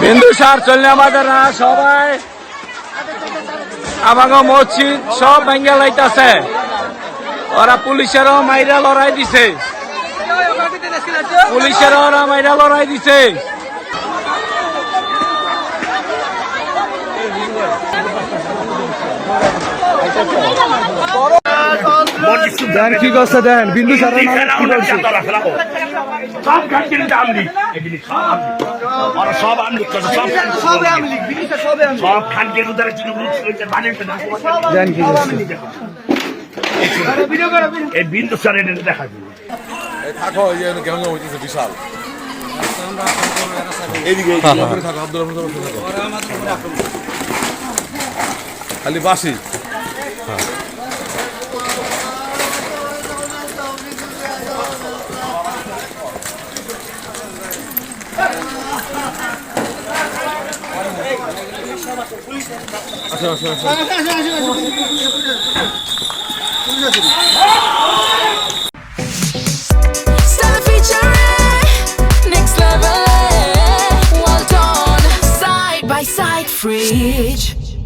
বিন্দুসার চললে আমাদের না সবাই আমাকে মসজিদ সব ভেঙ্গে লাইতাছে ওরা পুলিশেরও মাইরা লড়াই দিছে দেন কি করছে দেন বিন্দুসার এই বিন্দুসার দেখা থাকো কেমন হইতেছে বিশাল এইদিকে থাকো আব্দুল খালি বাসি Next level, well done, side by side fridge.